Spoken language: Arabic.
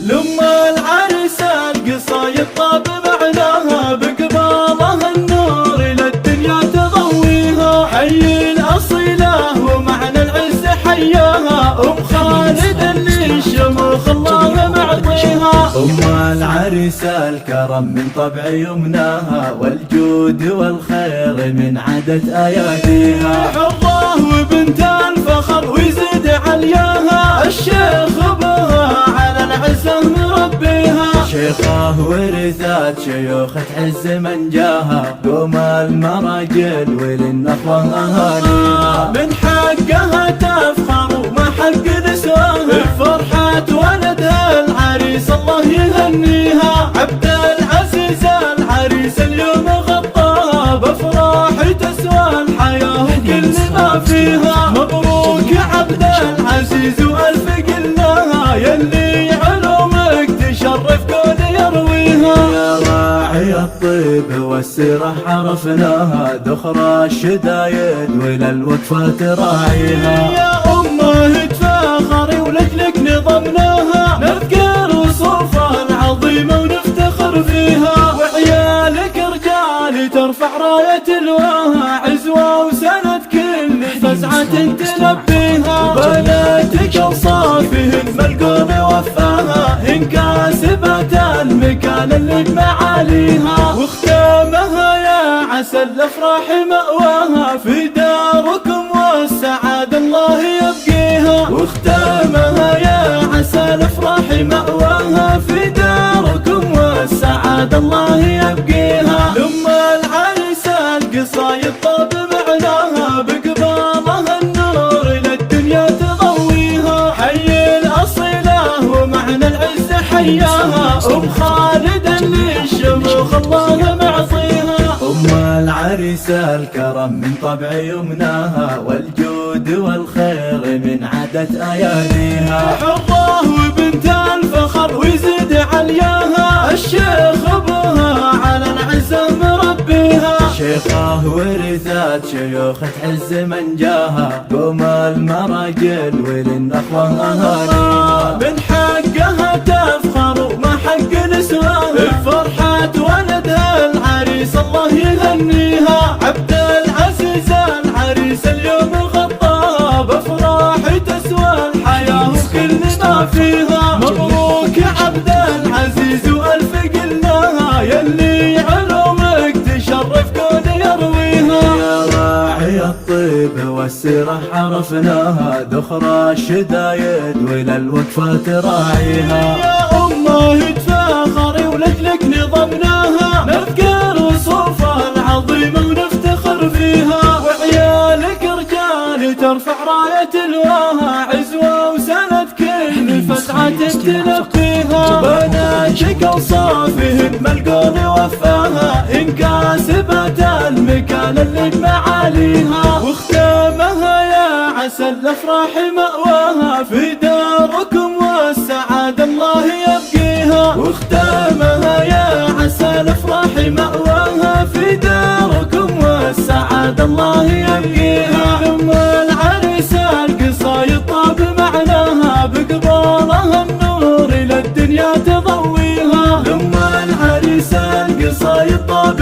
لما العرس القصايد طاب معناها، بقبالها النور للدنيا تضويها. حي الأصيلة ومعنى العز حياها، أم خالد اللي الشموخ الله معطيها. أم العرس الكرم من طبع يمناها، والجود والخير من عدد أياديها. حظاه وبنت الفخر ويزيد علياها، الشيخ بها على العزة مربيها. شيخاه ورثات شيوخة عز من جاها، قوم المراجل وللنخوة أهاليها. من حقها تفخر وما حق نسواها، بفرحة ولد العريس الله يهنيها. عبد العزيز العريس اليوم غطاها، بافراح تسوى الحياة وكل ما فيها. مبروك يا عبد العزيز والف قلناها، يلي علومك تشرف كون يرويها. يا راعي الطيب والسيرة عرفناها، دخرى الشدايد وللوقفة تراعيها. يا أمه تفاخري ولجلك نظمناها، نذكر وصوفها العظيمة ونفتخر فيها. وعيالك رجال ترفع راية الواها، عزوة وسند كل فزعة تلبيها. بناتك اوصافهن ملقون وفاها، إن كاسبت المكان اللي بمعاليها. واختامها يا عسى الافراح مأواها، في داركم والسعادة الله يبقيها. واختامها يا عسى الافراح مأواها، في داركم والسعادة الله يبقيها. لما العرس القصايد طاب معناها، بقبالها النور للدنيا تضويها. حي الأصيلة ومعنى العز حياها، أم خالد اللي الشموخ الله معطيها. أم العرس الكرم من طبع يمناها، والجود والخير من عدد أياديها. حظاه وبنت الفخر ويزيد علياها، الشيخ بها على العزة مربيها. شيخاه ورثات شيوخة عز من جاها، قوم المراجل وللنخوة أهاليها. من حقها تفخر وما حق نسواها، بفرحة ولد العريس الله يهنيها. عبد العزيز العريس اليوم غطاها، بافراح تسوى الحياة وكل ما فيها. مبروك يا عبد العزيز والف قلناها، يلي علومك تشرف كون يرويها. يا راعي الطيب والسيرة عرفناها، دخرى الشدايد وللوقفة تراعيها. يا أمه تفاخري ولجلك نظمناها، نذكر وصوفها العظيمة ونفتخر فيها. وعيالك رجال ترفع راية الواها، عزوة وسند كل فزعة تلبيها. بناتك اوصافهن ملقون وفاها، إن كاسبت المكان اللي بمعاليها. واختامها يا عسى الافراح مأواها، في داركم والسعادة الله يبقيها. واختامها يا عسى الافراح مأواها، في داركم والسعادة الله يبقيها. لما العرس القصايد طاب معناها، بقبالها النور للدنيا تضويها. لما العرس القصايد طاب